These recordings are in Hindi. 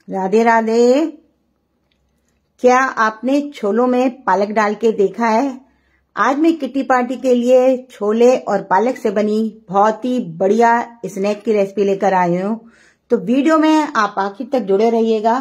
राधे राधे। क्या आपने छोलों में पालक डाल के देखा है? आज मैं किट्टी पार्टी के लिए छोले और पालक से बनी बहुत ही बढ़िया स्नैक की रेसिपी लेकर आई हूँ। तो वीडियो में आप आखिर तक जुड़े रहिएगा।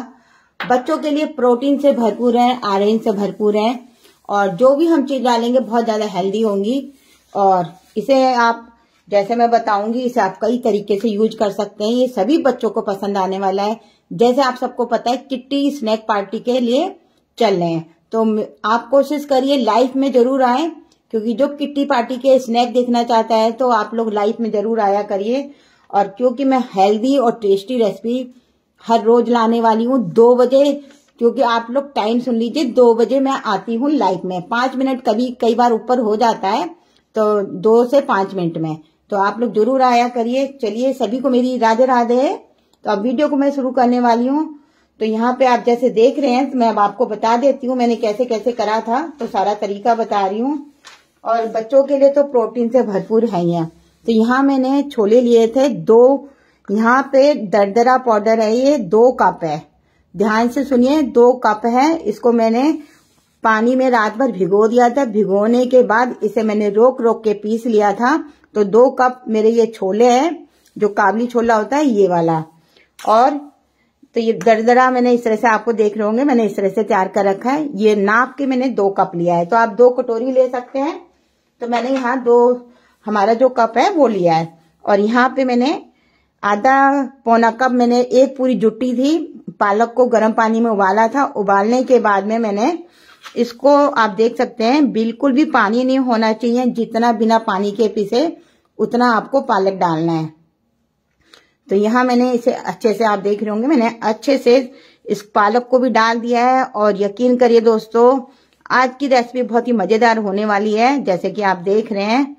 बच्चों के लिए प्रोटीन से भरपूर है, आयरन से भरपूर है और जो भी हम चीज डालेंगे बहुत ज्यादा हेल्दी होंगी। और इसे आप, जैसे मैं बताऊंगी, इसे आप कई तरीके से यूज कर सकते हैं। ये सभी बच्चों को पसंद आने वाला है। जैसे आप सबको पता है किट्टी स्नैक पार्टी के लिए चल रहे हैं, तो आप कोशिश करिए लाइफ में जरूर आए, क्योंकि जो किट्टी पार्टी के स्नैक देखना चाहता है तो आप लोग लाइफ में जरूर आया करिए। और क्योंकि मैं हेल्दी और टेस्टी रेसिपी हर रोज लाने वाली हूँ 2 बजे, क्योंकि आप लोग टाइम सुन लीजिए, 2 बजे मैं आती हूँ लाइव में। 5 मिनट कई बार ऊपर हो जाता है, तो 2 से 5 मिनट में, तो आप लोग जरूर आया करिए। चलिए, सभी को मेरी राधे राधे। तो अब वीडियो को मैं शुरू करने वाली हूँ। तो यहाँ पे आप जैसे देख रहे हैं, तो मैं अब आपको बता देती हूँ मैंने कैसे कैसे करा था, तो सारा तरीका बता रही हूँ। और बच्चों के लिए तो प्रोटीन से भरपूर है ही है। तो यहाँ मैंने छोले लिए थे 2, यहाँ पे दरदरा पाउडर है, ये 2 कप है। ध्यान से सुनिए, 2 कप है। इसको मैंने पानी में रात भर भिगो दिया था। भिगोने के बाद इसे मैंने रोक रोक के पीस लिया था। तो 2 कप मेरे ये छोले हैं, जो काबली छोला होता है ये वाला। और तो ये दरदरा मैंने इस तरह से, आपको देख रहे होंगे, मैंने इस तरह से तैयार कर रखा है। ये नाप के मैंने 2 कप लिया है। तो आप 2 कटोरी ले सकते हैं। तो मैंने यहाँ 2, हमारा जो कप है वो लिया है। और यहाँ पे मैंने आधा पौना कप, मैंने एक पूरी जुट्टी थी पालक को गर्म पानी में उबाला था। उबालने के बाद में मैंने इसको, आप देख सकते हैं, बिल्कुल भी पानी नहीं होना चाहिए। जितना बिना पानी के पीसे उतना आपको पालक डालना है। तो यहाँ मैंने इसे अच्छे से, आप देख रहे होंगे, मैंने अच्छे से इस पालक को भी डाल दिया है। और यकीन करिए दोस्तों, आज की रेसिपी बहुत ही मजेदार होने वाली है, जैसे कि आप देख रहे हैं।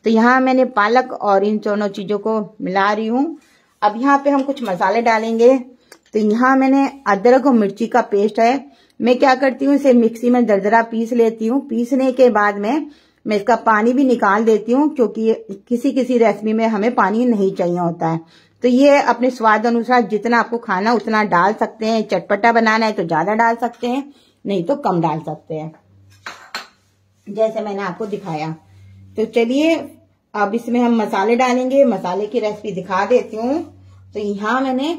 तो यहाँ मैंने पालक और इन दोनों चीजों को मिला रही हूँ। अब यहाँ पे हम कुछ मसाले डालेंगे। तो यहाँ मैंने अदरक और मिर्ची का पेस्ट है। मैं क्या करती हूँ, इसे मिक्सी में दरदरा पीस लेती हूँ। पीसने के बाद में मैं इसका पानी भी निकाल देती हूँ, क्योंकि किसी किसी रेसिपी में हमें पानी नहीं चाहिए होता है। तो ये अपने स्वाद अनुसार जितना आपको खाना उतना डाल सकते हैं। चटपटा बनाना है तो ज्यादा डाल सकते हैं, नहीं तो कम डाल सकते हैं, जैसे मैंने आपको दिखाया। तो चलिए, अब इसमें हम मसाले डालेंगे। मसाले की रेसिपी दिखा देती हूँ। तो यहाँ मैंने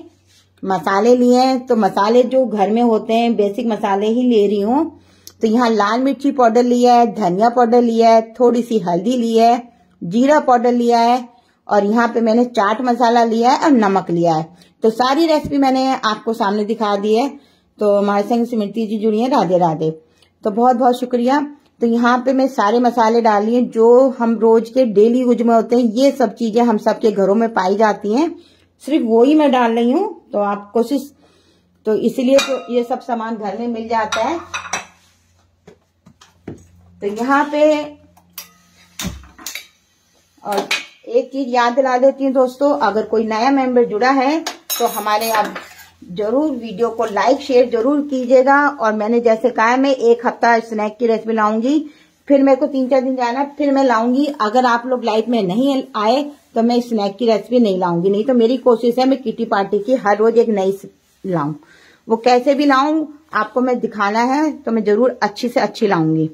मसाले लिए हैं। तो मसाले जो घर में होते हैं, बेसिक मसाले ही ले रही हूँ। तो यहाँ लाल मिर्ची पाउडर लिया है, धनिया पाउडर लिया है, थोड़ी सी हल्दी लिया है, जीरा पाउडर लिया है, और यहाँ पे मैंने चाट मसाला लिया है और नमक लिया है। तो सारी रेसिपी मैंने आपको सामने दिखा दी है। तो हमारे संग सिमरती जी जुड़ी है, राधे राधे। तो बहुत बहुत शुक्रिया। तो यहाँ पे मैं सारे मसाले डाल लिए जो हम रोज के डेली यूज में होते हैं। ये सब चीजें हम सबके घरों में पाई जाती हैं, सिर्फ वो ही मैं डाल रही हूँ। तो आप कोशिश, तो इसलिए तो ये सब सामान घर में मिल जाता है। तो यहाँ पे, और एक चीज याद दिला देती हूँ दोस्तों, अगर कोई नया मेंबर जुड़ा है तो हमारे आप जरूर वीडियो को लाइक शेयर जरूर कीजिएगा। और मैंने जैसे कहा है, मैं 1 हफ्ता स्नैक की रेसिपी लाऊंगी, फिर मेरे को 3-4 दिन जाना, फिर मैं लाऊंगी। अगर आप लोग लाइव में नहीं आए तो मैं स्नैक की रेसिपी नहीं लाऊंगी। नहीं तो मेरी कोशिश है मैं किट्टी पार्टी की हर रोज एक नई लाऊं। वो कैसे भी लाऊं, आपको मैं दिखाना है तो मैं जरूर अच्छी से अच्छी लाऊंगी।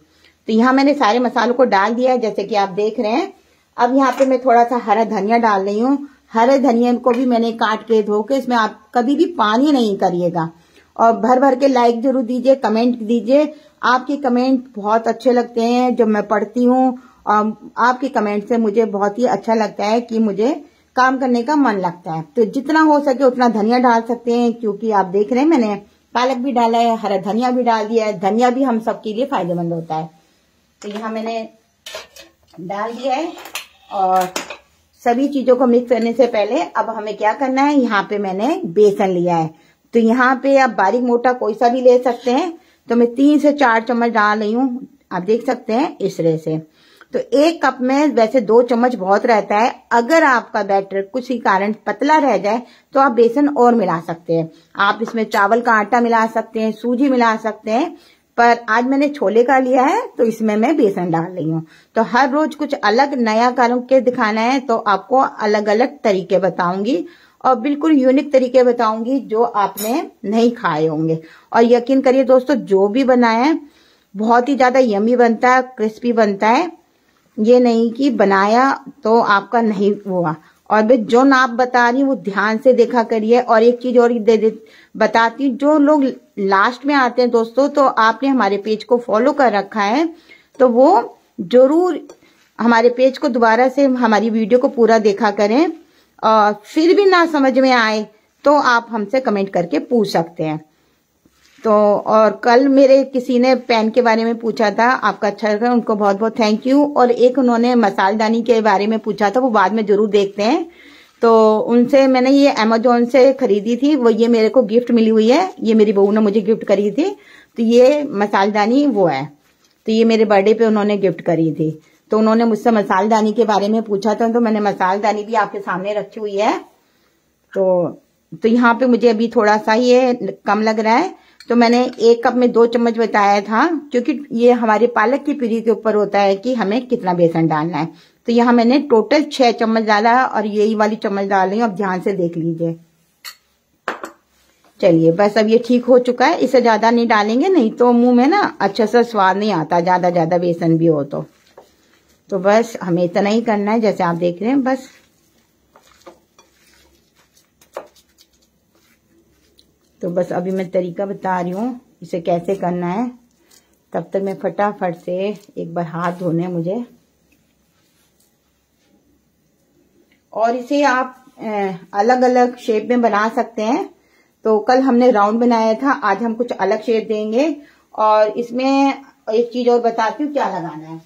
तो यहाँ मैंने सारे मसालों को डाल दिया है, जैसे कि आप देख रहे हैं। अब यहाँ पे मैं थोड़ा सा हरा धनिया डाल रही हूँ। हरे धनिया को भी मैंने काट के धो के, इसमें आप कभी भी पानी नहीं करिएगा। और भर भर के लाइक जरूर दीजिए, कमेंट दीजिए। आपके कमेंट बहुत अच्छे लगते हैं जब मैं पढ़ती हूँ। और आपके कमेंट से मुझे बहुत ही अच्छा लगता है कि मुझे काम करने का मन लगता है। तो जितना हो सके उतना धनिया डाल सकते हैं, क्योंकि आप देख रहे हैं मैंने पालक भी डाला है, हरा धनिया भी डाल दिया है। धनिया भी हम सबके लिए फायदेमंद होता है। तो यहाँ मैंने डाल दिया है। और सभी चीजों को मिक्स करने से पहले अब हमें क्या करना है, यहाँ पे मैंने बेसन लिया है। तो यहाँ पे आप बारीक मोटा कोई सा भी ले सकते हैं। तो मैं 3 से 4 चम्मच डाल रही हूँ, आप देख सकते हैं इस तरह से। तो 1 कप में वैसे 2 चम्मच बहुत रहता है। अगर आपका बैटर किसी कारण पतला रह जाए तो आप बेसन और मिला सकते हैं। आप इसमें चावल का आटा मिला सकते हैं, सूजी मिला सकते हैं, पर आज मैंने छोले का लिया है तो इसमें मैं बेसन डाल रही हूँ। तो हर रोज कुछ अलग नया करके दिखाना है, तो आपको अलग अलग तरीके बताऊंगी। और बिल्कुल यूनिक तरीके बताऊंगी जो आपने नहीं खाए होंगे। और यकीन करिए दोस्तों, जो भी बनाए हैं बहुत ही ज्यादा यमी बनता है, क्रिस्पी बनता है। ये नहीं कि बनाया तो आपका नहीं हुआ। और मैं जो नाप बता रही हूँ वो ध्यान से देखा करिए। और एक चीज और बताती हूँ, जो लोग लास्ट में आते हैं दोस्तों, तो आपने हमारे पेज को फॉलो कर रखा है तो वो जरूर हमारे पेज को दोबारा से हमारी वीडियो को पूरा देखा करें। और फिर भी ना समझ में आए तो आप हमसे कमेंट करके पूछ सकते हैं। तो और कल मेरे किसी ने पेन के बारे में पूछा था, आपका अच्छा लगा, उनको बहुत बहुत थैंक यू। और एक उन्होंने मसालदानी के बारे में पूछा था, वो बाद में जरूर देखते हैं। तो उनसे मैंने ये अमेजोन से खरीदी थी, वो ये मेरे को गिफ्ट मिली हुई है, ये मेरी बहू ने मुझे गिफ्ट करी थी। तो ये मसालदानी वो है, तो ये मेरे बर्थडे पे उन्होंने गिफ्ट करी थी। तो उन्होंने मुझसे मसालदानी के बारे में पूछा था, तो मैंने मसालदानी भी आपके सामने रखी हुई है। तो यहाँ पे मुझे अभी थोड़ा सा ये कम लग रहा है, तो मैंने 1 कप में 2 चम्मच बताया था, क्योंकि ये हमारे पालक की प्यूरी के ऊपर होता है कि हमें कितना बेसन डालना है। तो यहाँ मैंने टोटल 6 चम्मच डाला है और यही वाली चम्मच डाल रही हूँ। अब ध्यान से देख लीजिए। चलिए बस अब ये ठीक हो चुका है। इसे ज्यादा नहीं डालेंगे, नहीं तो मुंह में ना अच्छा सा स्वाद नहीं आता, ज्यादा बेसन भी हो तो बस हमें इतना ही करना है, जैसे आप देख रहे हैं बस। तो बस अभी मैं तरीका बता रही हूँ इसे कैसे करना है। तब तक मैं फटाफट से एक बार हाथ धोने मुझे। और इसे आप अलग अलग शेप में बना सकते हैं। तो कल हमने राउंड बनाया था, आज हम कुछ अलग शेप देंगे। और इसमें एक चीज और बताती हूँ क्या लगाना है,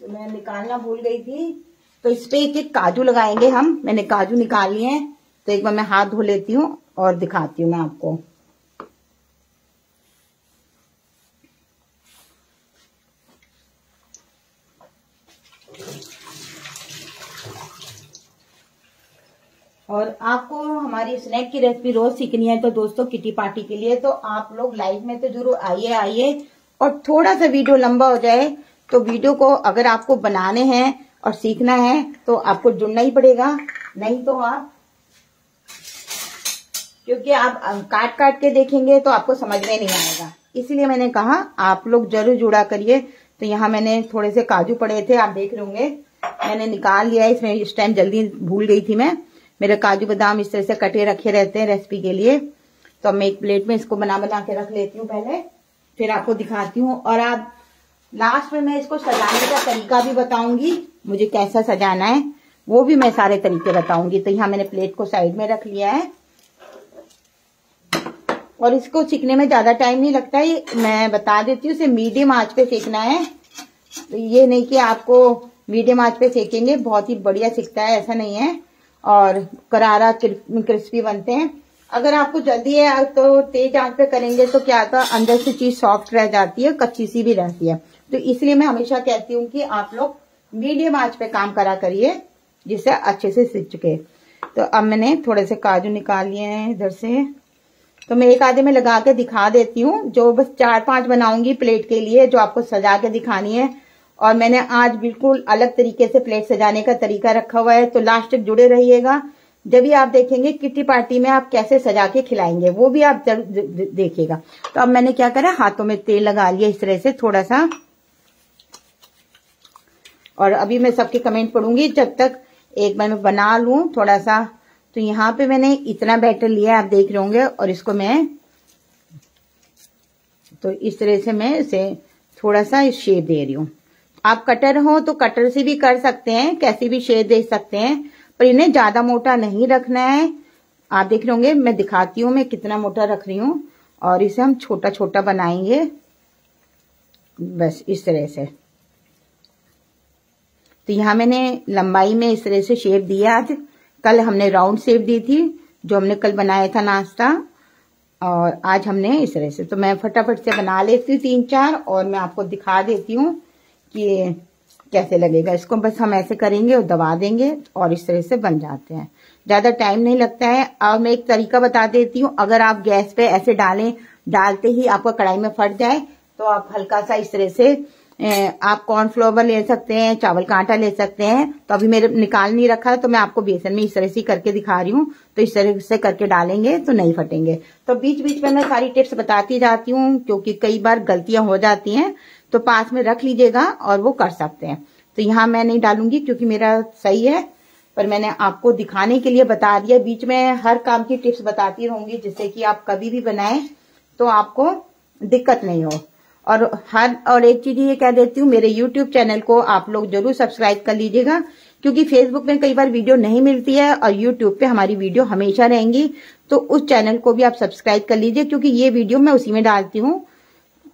तो मैं निकालना भूल गई थी। तो इस पे एक काजू लगाएंगे हम। मैंने काजू निकाल लिए हैं, तो एक बार मैं हाथ धो लेती हूँ और दिखाती हूँ मैं आपको। और आपको हमारी स्नैक की रेसिपी रोज सीखनी है तो दोस्तों किटी पार्टी के लिए तो आप लोग लाइव में तो जरूर आइए। और थोड़ा सा वीडियो लंबा हो जाए तो वीडियो को अगर आपको बनाने हैं और सीखना है तो आपको जुड़ना ही पड़ेगा, नहीं तो आप, क्योंकि आप काट के देखेंगे तो आपको समझ में नहीं आएगा। इसलिए मैंने कहा आप लोग जरूर जुड़ा करिए। तो यहाँ मैंने थोड़े से काजू पड़े थे, आप देख रहे होंगे, मैंने निकाल लिया। इसमें इस टाइम जल्दी भूल गई थी मैं। मेरे काजू बादाम इस तरह से कटे रखे रहते हैं रेसिपी के लिए। तो अब मैं एक प्लेट में इसको बना के रख लेती हूँ पहले, फिर आपको दिखाती हूँ। और आप लास्ट में मैं इसको सजाने का तरीका भी बताऊंगी, मुझे कैसा सजाना है वो भी मैं सारे तरीके बताऊंगी। तो यहाँ मैंने प्लेट को साइड में रख लिया है। और इसको सीखने में ज्यादा टाइम नहीं लगता है, मैं बता देती हूँ। इसे मीडियम आंच पे सेकना है। तो ये नहीं कि आपको मीडियम आंच पे सेकेंगे बहुत ही बढ़िया सिकता है, ऐसा नहीं है। और करारा क्रिस्पी बनते हैं। अगर आपको जल्दी है तो तेज आंच पे करेंगे तो क्या आता है, अंदर से चीज सॉफ्ट रह जाती है, कच्ची सी भी रहती है। तो इसलिए मैं हमेशा कहती हूँ कि आप लोग मीडियम आंच पे काम करा करिए, जिससे अच्छे से सिक चुके। तो अब मैंने थोड़े से काजू निकाल लिए हैं इधर से। तो मैं एक आधे में लगा के दिखा देती हूँ, जो बस 4-5 बनाऊंगी प्लेट के लिए, जो आपको सजा के दिखानी है। और मैंने आज बिल्कुल अलग तरीके से प्लेट सजाने का तरीका रखा हुआ है, तो लास्ट तक जुड़े रहिएगा। जब भी आप देखेंगे किटी पार्टी में आप कैसे सजा के खिलाएंगे वो भी आप देखिएगा। तो अब मैंने क्या करा, हाथों में तेल लगा लिया इस तरह से थोड़ा सा। और अभी मैं सबके कमेंट पढ़ूंगी जब तक एक बार मैं बना लूं थोड़ा सा। तो यहाँ पे मैंने इतना बैटर लिया, आप देख रहे होंगे। और इसको मैं तो इस तरह से मैं इसे थोड़ा सा शेप दे रही हूँ। आप कटर हो तो कटर से भी कर सकते हैं, कैसी भी शेप दे सकते हैं, पर इन्हें ज्यादा मोटा नहीं रखना है। आप देख रहे होंगे, मैं दिखाती हूँ मैं कितना मोटा रख रही हूँ। और इसे हम छोटा छोटा बनाएंगे बस इस तरह से। तो यहाँ मैंने लंबाई में इस तरह से शेप दिया। आज कल हमने राउंड शेप दी थी, जो हमने कल बनाया था नाश्ता, और आज हमने इस तरह से। तो मैं फटाफट से बना लेती हूँ 3-4 और मैं आपको दिखा देती हूँ कि कैसे लगेगा। इसको बस हम ऐसे करेंगे और दबा देंगे और इस तरह से बन जाते हैं, ज्यादा टाइम नहीं लगता है। अब मैं एक तरीका बता देती हूँ, अगर आप गैस पे ऐसे डालते ही आपका कढ़ाई में फट जाए तो आप हल्का सा इस तरह से आप कॉर्नफ्लोवर ले सकते हैं, चावल का आटा ले सकते हैं। तो अभी मेरे निकाल नहीं रखा है तो मैं आपको बेसन में इस तरह से करके दिखा रही हूँ। तो इस तरह से करके डालेंगे तो नहीं फटेंगे। तो बीच बीच में मैं सारी टिप्स बताती जाती हूँ क्योंकि कई बार गलतियां हो जाती हैं, तो पास में रख लीजिएगा और वो कर सकते हैं। तो यहाँ मैं नहीं डालूंगी क्योंकि मेरा सही है, पर मैंने आपको दिखाने के लिए बता दिया। बीच में हर काम की टिप्स बताती रहूंगी जिससे कि आप कभी भी बनाएं तो आपको दिक्कत नहीं हो। और एक चीज ये कह देती हूँ, मेरे YouTube चैनल को आप लोग जरूर सब्सक्राइब कर लीजिएगा क्योंकि Facebook में कई बार वीडियो नहीं मिलती है और YouTube पे हमारी वीडियो हमेशा रहेंगी। तो उस चैनल को भी आप सब्सक्राइब कर लीजिए क्योंकि ये वीडियो मैं उसी में डालती हूँ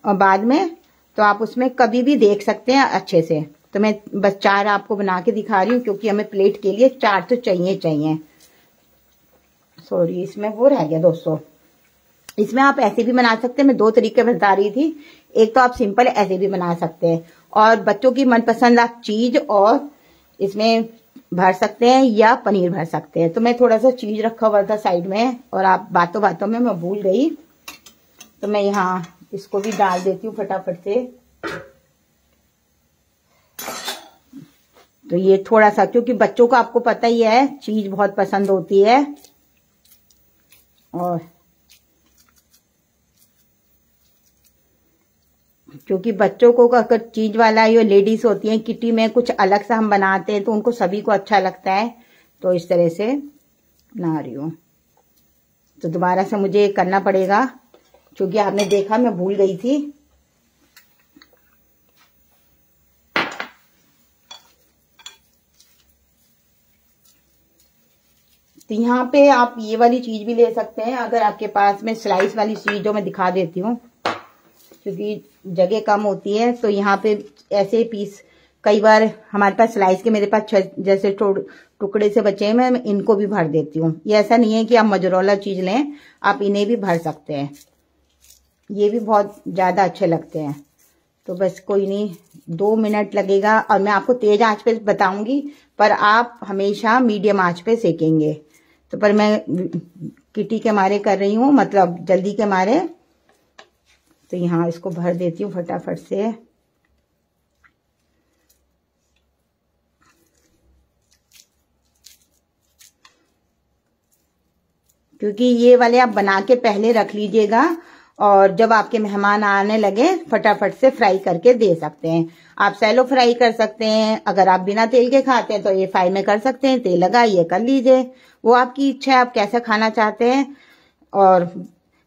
और बाद में, तो आप उसमें कभी भी देख सकते हैं अच्छे से। तो मैं बस 4 आपको बना के दिखा रही हूँ क्योंकि हमें प्लेट के लिए 4 तो चाहिए। सॉरी, इसमें वो रह गया दोस्तों। इसमें आप ऐसे भी बना सकते हैं, मैं 2 तरीके बता रही थी। एक तो आप सिंपल ऐसे भी बना सकते हैं और बच्चों की मनपसंद आप चीज और इसमें भर सकते हैं या पनीर भर सकते हैं। तो मैं थोड़ा सा चीज रखा हुआ था साइड में और आप बातों बातों में मैं भूल गई, तो मैं यहाँ इसको भी डाल देती हूँ फटाफट से। तो ये थोड़ा सा, क्योंकि बच्चों को आपको पता ही है चीज बहुत पसंद होती है, और क्योंकि बच्चों को अगर चीज वाला, ये लेडीज होती हैं किटी में कुछ अलग सा हम बनाते हैं तो उनको सभी को अच्छा लगता है। तो इस तरह से बना रही हूँ। तो दोबारा से मुझे करना पड़ेगा क्योंकि आपने देखा मैं भूल गई थी। तो यहाँ पे आप ये वाली चीज भी ले सकते हैं अगर आपके पास में स्लाइस वाली चीज, जो मैं दिखा देती हूँ क्योंकि जगह कम होती है। तो यहाँ पे ऐसे पीस, कई बार हमारे पास स्लाइस के, मेरे पास जैसे टुकड़े से बचे हैं, मैं इनको भी भर देती हूँ। ये ऐसा नहीं है कि आप मजरोला चीज लें, आप इन्हें भी भर सकते हैं। ये भी बहुत ज्यादा अच्छे लगते हैं। तो बस कोई नहीं, 2 मिनट लगेगा और मैं आपको तेज आंच पे बताऊंगी, पर आप हमेशा मीडियम आंच पे सेकेंगे। तो पर मैं किटी के मारे कर रही हूँ, मतलब जल्दी के मारे। तो यहाँ इसको भर देती हूँ फटाफट से। क्योंकि ये वाले आप बना के पहले रख लीजिएगा और जब आपके मेहमान आने लगे फटाफट से फ्राई करके दे सकते हैं। आप सैलो फ्राई कर सकते हैं, अगर आप बिना तेल के खाते हैं तो ये फ्राई में कर सकते हैं, तेल लगाइए कर लीजिए, वो आपकी इच्छा है आप कैसा खाना चाहते हैं। और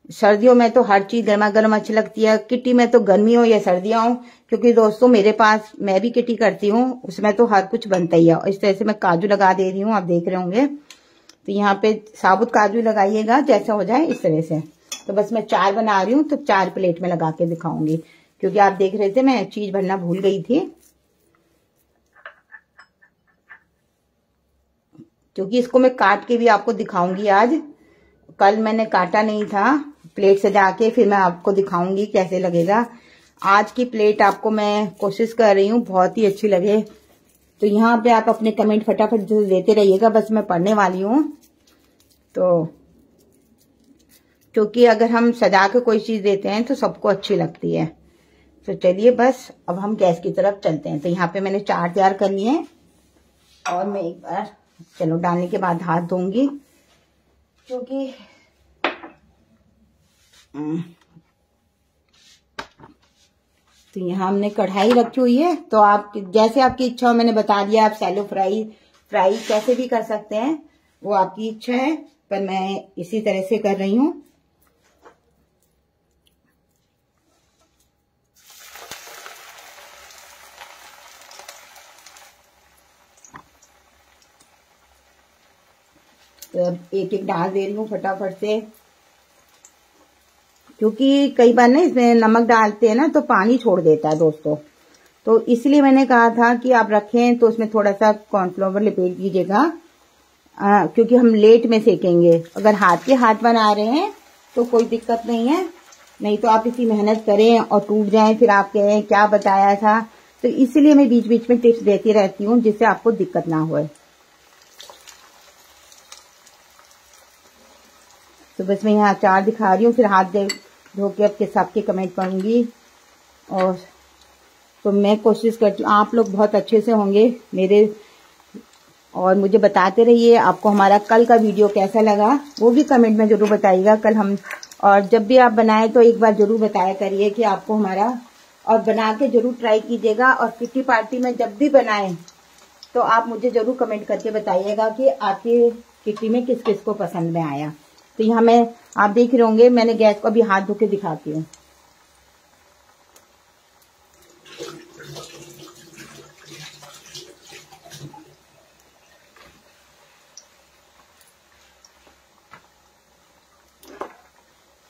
सर्दियों में तो हर चीज गर्मा गर्म अच्छी लगती है, किटी में तो गर्मी हो या सर्दियां हो, क्योंकि दोस्तों मेरे पास, मैं भी किटी करती हूँ, उसमें तो हर कुछ बनता ही है। इस तरह से मैं काजू लगा दे रही हूँ, आप देख रहे होंगे। तो यहाँ पे साबुत काजू लगाइएगा जैसा हो जाए इस तरह से। तो बस मैं 4 बना रही हूँ, तो 4 प्लेट में लगा के दिखाऊंगी क्योंकि आप देख रहे थे मैं चीज भरना भूल गई थी, क्योंकि इसको मैं काट के भी आपको दिखाऊंगी आज। कल मैंने काटा नहीं था, प्लेट सजा के फिर मैं आपको दिखाऊंगी कैसे लगेगा। आज की प्लेट आपको मैं कोशिश कर रही हूँ बहुत ही अच्छी लगे। तो यहाँ पे आप अपने कमेंट फटाफट देते रहिएगा, बस मैं पढ़ने वाली हूँ। तो क्योंकि अगर हम सजा के कोई चीज देते हैं तो सबको अच्छी लगती है। तो चलिए बस अब हम गैस की तरफ चलते हैं। तो यहाँ पे मैंने 4 तैयार कर लिए हैं और मैं एक बार, चलो डालने के बाद हाथ धोऊंगी क्योंकि तो यहाँ हमने कढ़ाई रखी हुई है। तो आप जैसे आपकी इच्छा हो, मैंने बता दिया, आप सैलो फ्राई कैसे भी कर सकते हैं, वो आपकी इच्छा है, पर मैं इसी तरह से कर रही हूँ। तो अब एक एक डाल दे रही हूँ फटाफट से, क्योंकि कई बार ना इसमें नमक डालते हैं ना तो पानी छोड़ देता है दोस्तों। तो इसलिए मैंने कहा था कि आप रखें तो उसमें थोड़ा सा कॉर्नफ्लोवर लिपेट दीजिएगा, क्योंकि हम लेट में सेकेंगे। अगर हाथ के हाथ बना रहे हैं तो कोई दिक्कत नहीं है, नहीं तो आप इतनी मेहनत करें और टूट जाए, फिर आप कहें क्या बताया था। तो इसलिए मैं बीच बीच में टिप्स देती रहती हूँ जिससे आपको दिक्कत ना हो। तो बस मैं यहाँ 4 दिखा रही हूँ, फिर हाथ धो के आपके सबके कमेंट पढ़ूंगी। और तो मैं कोशिश करती हूँ, आप लोग बहुत अच्छे से होंगे मेरे, और मुझे बताते रहिए आपको हमारा कल का वीडियो कैसा लगा, वो भी कमेंट में जरूर बताइएगा। कल हम, और जब भी आप बनाएं तो एक बार जरूर बताया करिए कि आपको हमारा, और बना के जरूर ट्राई कीजिएगा। और किटी पार्टी में जब भी बनाएं तो आप मुझे जरूर कमेंट करके बताइएगा कि आपकी किटी में किस किस को पसंद में आया। तो यहाँ मैं, आप देख रहे होंगे, मैंने गैस को अभी हाथ धो के दिखाती हूँ।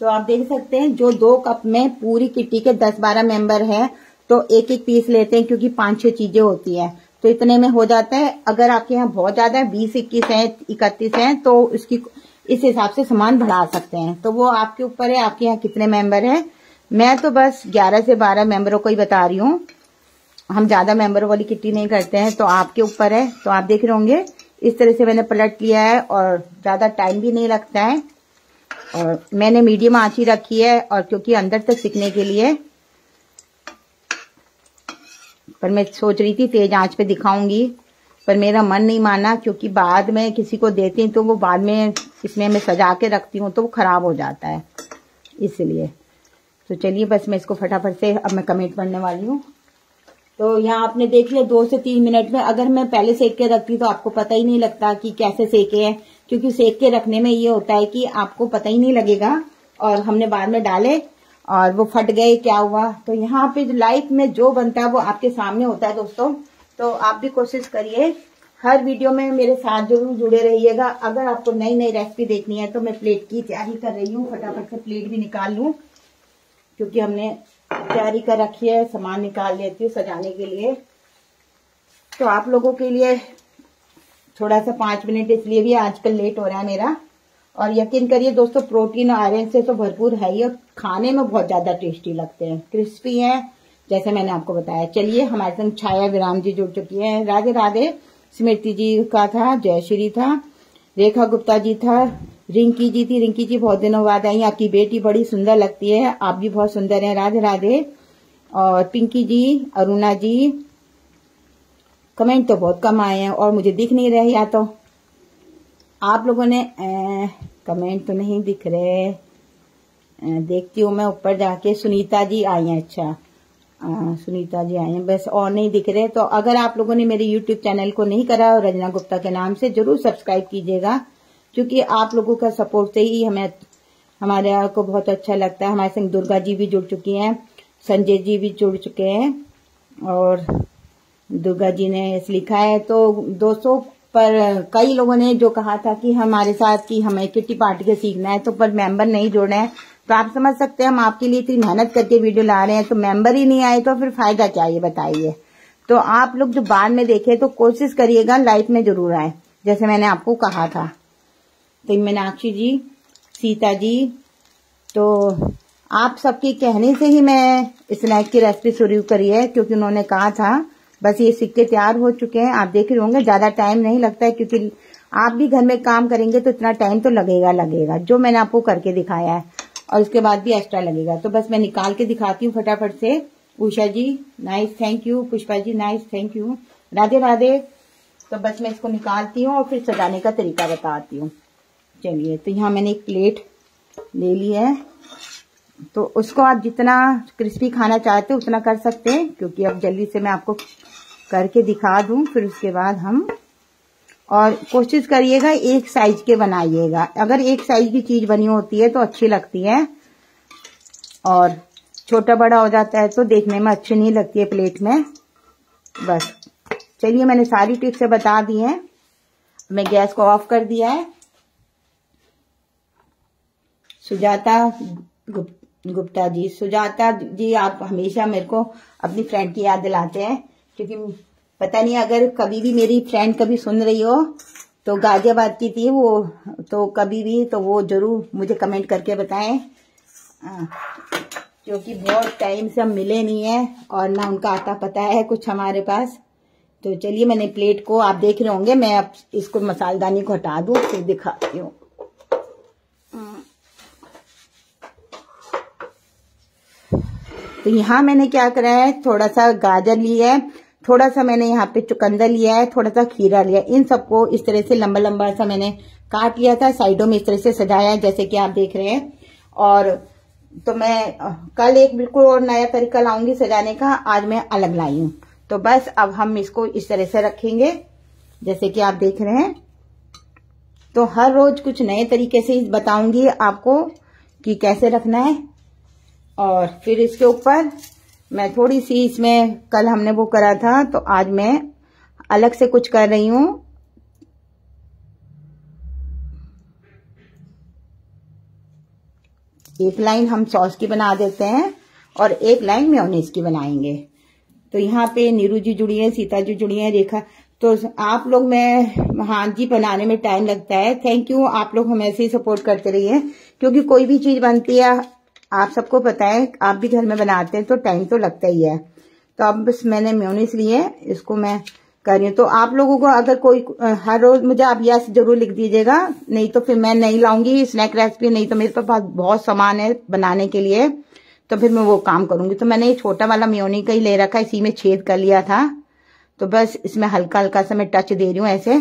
तो आप देख सकते हैं जो 2 कप में पूरी किटी के 10-12 मेंबर हैं तो एक एक पीस लेते हैं, क्योंकि 5-6 चीजें होती हैं तो इतने में हो जाता है। अगर आपके यहाँ बहुत ज्यादा है, 20-21 है, 31 है, तो इसकी इस हिसाब से सामान बढ़ा सकते हैं। तो वो आपके ऊपर है, आपके यहाँ कितने मेंबर है। मैं तो बस 11 से 12 मेंबरों को ही बता रही हूँ, हम ज्यादा मेंबरों वाली किटी नहीं करते हैं, तो आपके ऊपर है। तो आप देख रहे होंगे इस तरह से मैंने पलट लिया है, और ज्यादा टाइम भी नहीं लगता है, और मैंने मीडियम आंच ही रखी है, और क्योंकि अंदर तक सिकने के लिए। पर मैं सोच रही थी तेज आंच पे दिखाऊंगी, पर मेरा मन नहीं माना, क्योंकि बाद में किसी को देती हूँ तो वो बाद में, इसमें मैं सजा के रखती हूँ तो वो खराब हो जाता है, इसलिए। तो चलिए बस मैं इसको फटाफट से अब मैं कमेंट करने वाली हूँ। तो यहाँ आपने देख लिया 2 से 3 मिनट में। अगर मैं पहले सेक के रखती तो आपको पता ही नहीं लगता कि कैसे सेके हैं, क्योंकि सेक के रखने में ये होता है कि आपको पता ही नहीं लगेगा, और हमने बाद में डाले और वो फट गए, क्या हुआ। तो यहाँ पे लाइफ में जो बनता है वो आपके सामने होता है दोस्तों। तो आप भी कोशिश करिए, हर वीडियो में मेरे साथ जरूर जुड़े रहिएगा। अगर आपको नई नई रेसिपी देखनी है तो मैं प्लेट की तैयारी कर रही हूँ, फटाफट से प्लेट भी निकाल लूँ, क्योंकि हमने तैयारी कर रखी है। सामान निकाल लेती हूँ सजाने के लिए। तो आप लोगों के लिए थोड़ा सा 5 मिनट इसलिए भी आजकल लेट हो रहा है मेरा। और यकीन करिए दोस्तों, प्रोटीन और आयरन से तो भरपूर है ही, और खाने में बहुत ज्यादा टेस्टी लगते हैं, क्रिस्पी हैं, जैसे मैंने आपको बताया। चलिए हमारे संग छाया विराम जी जुड़ चुकी है। राधे राधे। स्मृति जी का था, जयश्री था, रेखा गुप्ता जी था, रिंकी जी थी। रिंकी जी बहुत दिनों बाद आई, आपकी बेटी बड़ी सुंदर लगती है, आप भी बहुत सुंदर हैं। राधे राधे। और पिंकी जी, अरुणा जी, कमेंट तो बहुत कम आए हैं और मुझे दिख नहीं रहे, या तो आप लोगों ने कमेंट तो नहीं दिख रहे। देखती हूँ मैं ऊपर जाके। सुनीता जी आई हैं, अच्छा सुनीता जी आई हैं, बस और नहीं दिख रहे। तो अगर आप लोगों ने मेरे YouTube चैनल को नहीं करा और रजना गुप्ता के नाम से, जरूर सब्सक्राइब कीजिएगा, क्योंकि आप लोगों का सपोर्ट से ही हमारे को बहुत अच्छा लगता है। हमारे संग दुर्गा जी भी जुड़ चुकी हैं, संजय जी भी जुड़ चुके हैं, और दुर्गा जी ने लिखा है। तो दोस्तों, पर कई लोगों ने जो कहा था कि हमारे साथ कि हमें किटी पार्टी के सीखना है, तो पर मेंबर नहीं जुड़ रहे हैं। तो आप समझ सकते हैं हम आपके लिए इतनी मेहनत करके वीडियो ला रहे हैं, तो मेंबर ही नहीं आए तो फिर फायदा क्या है, बताइए। तो आप लोग जो बाद में देखे तो कोशिश करिएगा लाइफ में जरूर आए, जैसे मैंने आपको कहा था। तो मीनाक्षी जी, सीता जी, तो आप सबके कहने से ही मैं स्नैक की रेसिपी शुरू करी है, क्योंकि उन्होंने कहा था। बस ये सिक्के तैयार हो चुके हैं, आप देख रहे होंगे, ज्यादा टाइम नहीं लगता है, क्योंकि आप भी घर में काम करेंगे तो इतना टाइम तो लगेगा जो मैंने आपको करके दिखाया है, और उसके बाद भी एक्स्ट्रा लगेगा। तो बस मैं निकाल के दिखाती हूँ फटाफट से। Usha ji nice, thank you. Pushpa ji nice, thank you. Radhe Radhe. तो बस मैं इसको निकालती हूँ और फिर सजाने का तरीका बताती हूँ। चलिए, तो यहाँ मैंने एक प्लेट ले ली है, तो उसको आप जितना क्रिस्पी खाना चाहते हो उतना कर सकते हैं, क्योंकि अब जल्दी से मैं आपको करके दिखा दूं, फिर उसके बाद हम। और कोशिश करिएगा एक साइज के बनाइएगा, अगर एक साइज की चीज बनी होती है तो अच्छी लगती है, और छोटा बड़ा हो जाता है तो देखने में अच्छी नहीं लगती है प्लेट में। बस चलिए, मैंने सारी टिप्स से बता दी हैं। मैं गैस को ऑफ कर दिया है। सुजाता गुप्ता जी, सुजाता जी, आप हमेशा मेरे को अपनी फ्रेंड की याद दिलाते हैं, क्योंकि पता नहीं अगर कभी भी मेरी फ्रेंड कभी सुन रही हो, तो गाजियाबाद की थी वो, तो कभी भी तो वो जरूर मुझे कमेंट करके बताएं, क्योंकि बहुत टाइम से हम मिले नहीं है और ना उनका आता पता है कुछ हमारे पास। तो चलिए, मैंने प्लेट को, आप देख रहे होंगे, मैं अब इसको मसालेदानी को हटा दूं फिर दिखाती हूँ। तो यहाँ मैंने क्या करा है, थोड़ा सा गाजर लिया है, थोड़ा सा मैंने यहाँ पे चुकंदर लिया है, थोड़ा सा खीरा लिया है। इन सबको इस तरह से लंबा लंबा सा मैंने काट लिया था, साइडों में इस तरह से सजाया है जैसे कि आप देख रहे हैं। और तो मैं कल एक बिल्कुल और नया तरीका लाऊंगी सजाने का, आज मैं अलग लाई हूँ। तो बस अब हम इसको इस तरह से रखेंगे जैसे कि आप देख रहे हैं। तो हर रोज कुछ नए तरीके से बताऊंगी आपको कि कैसे रखना है। और फिर इसके ऊपर मैं थोड़ी सी, इसमें कल हमने वो करा था तो आज मैं अलग से कुछ कर रही हूँ। एक लाइन हम सॉस की बना देते हैं और एक लाइन मेयोनीज की बनाएंगे। तो यहाँ पे नीरू जी जुड़ी है, सीता जी जुड़ी है, रेखा। तो आप लोग, मैं हाँ जी, बनाने में टाइम लगता है। थैंक यू, आप लोग हमें ऐसे ही सपोर्ट करते रहिए, क्योंकि कोई भी चीज बनती है आप सबको पता है, आप भी घर में बनाते हैं तो टाइम तो लगता ही है। तो अब बस मैंने मेयोनीज लिए, इसको मैं कर रही हूँ। तो आप लोगों को अगर कोई हर रोज मुझे आप यस जरूर लिख दीजिएगा, नहीं तो फिर मैं नहीं लाऊंगी स्नैक रेसिपी, नहीं तो मेरे पास बहुत सामान है बनाने के लिए, तो फिर मैं वो काम करूंगी। तो मैंने ये छोटा वाला मेयोनी का ही ले रखा, इसी में छेद कर लिया था। तो बस इसमें हल्का हल्का सा मैं टच दे रही हूँ ऐसे,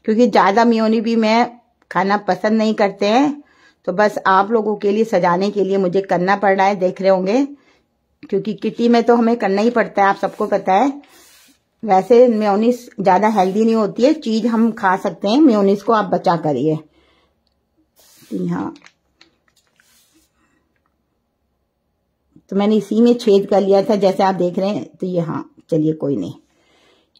क्योंकि ज्यादा मेयोनी भी मैं खाना पसंद नहीं करते हैं। तो बस आप लोगों के लिए सजाने के लिए मुझे करना पड़ रहा है, देख रहे होंगे, क्योंकि किटी में तो हमें करना ही पड़ता है, आप सबको पता है। वैसे मेयोनीज ज्यादा हेल्दी नहीं होती है, चीज हम खा सकते हैं, मेयोनीज को आप बचा करिए। यहाँ तो मैंने इसी में छेद कर लिया था जैसे आप देख रहे हैं। तो यहाँ चलिए कोई नहीं,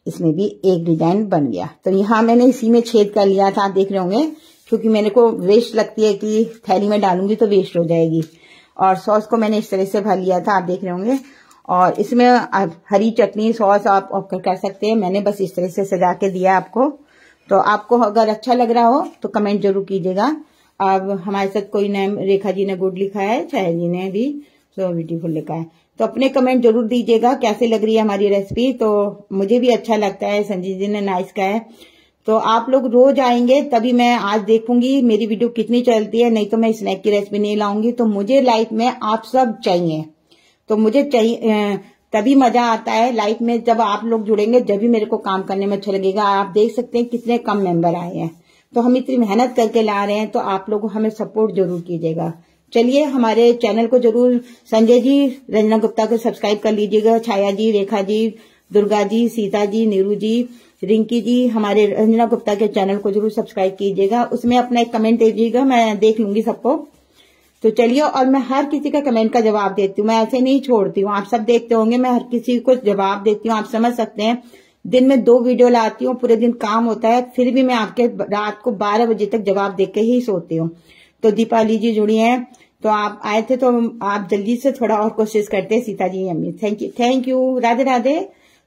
इसमें भी एक डिजाइन बन गया। तो यहाँ मैंने इसी में छेद कर लिया था, आप देख रहे होंगे, क्योंकि मेरे को वेस्ट लगती है कि थैली में डालूंगी तो वेस्ट हो जाएगी। और सॉस को मैंने इस तरह से भर लिया था, आप देख रहे होंगे। और इसमें हरी चटनी सॉस आप कर सकते हैं, मैंने बस इस तरह से सजा के दिया आपको। तो आपको अगर अच्छा लग रहा हो तो कमेंट जरूर कीजिएगा। अब हमारे साथ कोई नेम, रेखा जी ने गुड लिखा है, छाया जी ने भी सो ब्यूटीफुल लिखा है। तो अपने कमेंट जरूर दीजिएगा कैसे लग रही है हमारी रेसिपी, तो मुझे भी अच्छा लगता है। संजीव जी ने नाइस कहा है। तो आप लोग रोज आएंगे तभी मैं आज देखूंगी मेरी वीडियो कितनी चलती है, नहीं तो मैं स्नैक की रेसिपी नहीं लाऊंगी। तो मुझे लाइफ में आप सब चाहिए, तो मुझे चाहिए, तभी मजा आता है लाइफ में जब आप लोग जुड़ेंगे, जब भी मेरे को काम करने में अच्छा लगेगा। आप देख सकते हैं कितने कम मेंबर आए हैं, तो हम इतनी मेहनत करके ला रहे हैं, तो आप लोग हमें सपोर्ट जरूर कीजिएगा। चलिए हमारे चैनल को जरूर, संजय जी, रंजना गुप्ता को सब्सक्राइब कर लीजिएगा, छाया जी, रेखा जी, दुर्गा जी, सीता जी, नीरू जी, रिंकी जी, हमारे रंजना गुप्ता के चैनल को जरूर सब्सक्राइब कीजिएगा। उसमें अपना एक कमेंट दीजिएगा, मैं देख लूंगी सबको। तो चलिए, और मैं हर किसी का कमेंट का जवाब देती हूँ, मैं ऐसे नहीं छोड़ती हूँ। आप सब देखते होंगे मैं हर किसी को जवाब देती हूँ, आप समझ सकते हैं। दिन में 2 वीडियो लाती हूँ, पूरे दिन काम होता है, फिर भी मैं आपके रात को 12 बजे तक जवाब देके ही सोती हूँ। तो दीपाली जी जुड़ी हैं, तो आप आए थे तो आप जल्दी से थोड़ा और कोशिश करते हैं। सीता जी, अम्मी, थैंक यू, राधे राधे।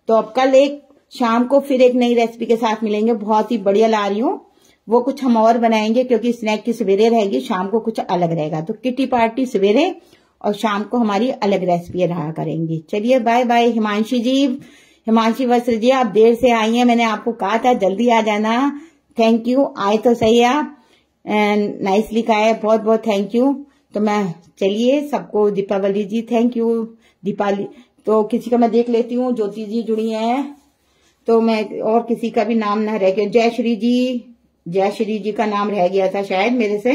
तो अब कल एक शाम को फिर एक नई रेसिपी के साथ मिलेंगे, बहुत ही बढ़िया ला रही हूँ। वो कुछ हम और बनाएंगे, क्योंकि स्नैक की सवेरे रहेगी, शाम को कुछ अलग रहेगा। तो किटी पार्टी सवेरे और शाम को हमारी अलग रेसिपी रहा करेंगी। चलिए बाय बाय। हिमांशी जी, हिमांशी वस्त्र जी, आप देर से आई हैं, मैंने आपको कहा था जल्दी आ जाना। थैंक यू, आए तो सही आप, एंड नाइसली कहा है, बहुत बहुत थैंक यू। तो मैं, चलिए सबको, दीपावली जी थैंक यू, दीपाली। तो किसी का मैं देख लेती हूँ, ज्योति जी जुड़ी हैं, तो मैं और किसी का भी नाम ना रह गया। जयश्री जी का नाम रह गया था शायद मेरे से,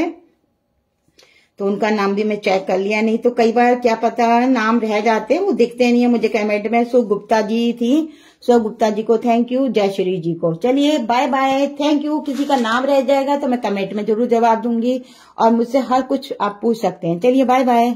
तो उनका नाम भी मैं चेक कर लिया, नहीं तो कई बार क्या पता नाम रह जाते, वो दिखते नहीं है मुझे कमेंट में। सो गुप्ता जी थी, सो गुप्ता जी को थैंक यू, जयश्री जी को। चलिए बाय बाय, थैंक यू। किसी का नाम रह जाएगा तो मैं कमेंट में जरूर जवाब दूंगी, और मुझसे हर कुछ आप पूछ सकते हैं। चलिए बाय बाय।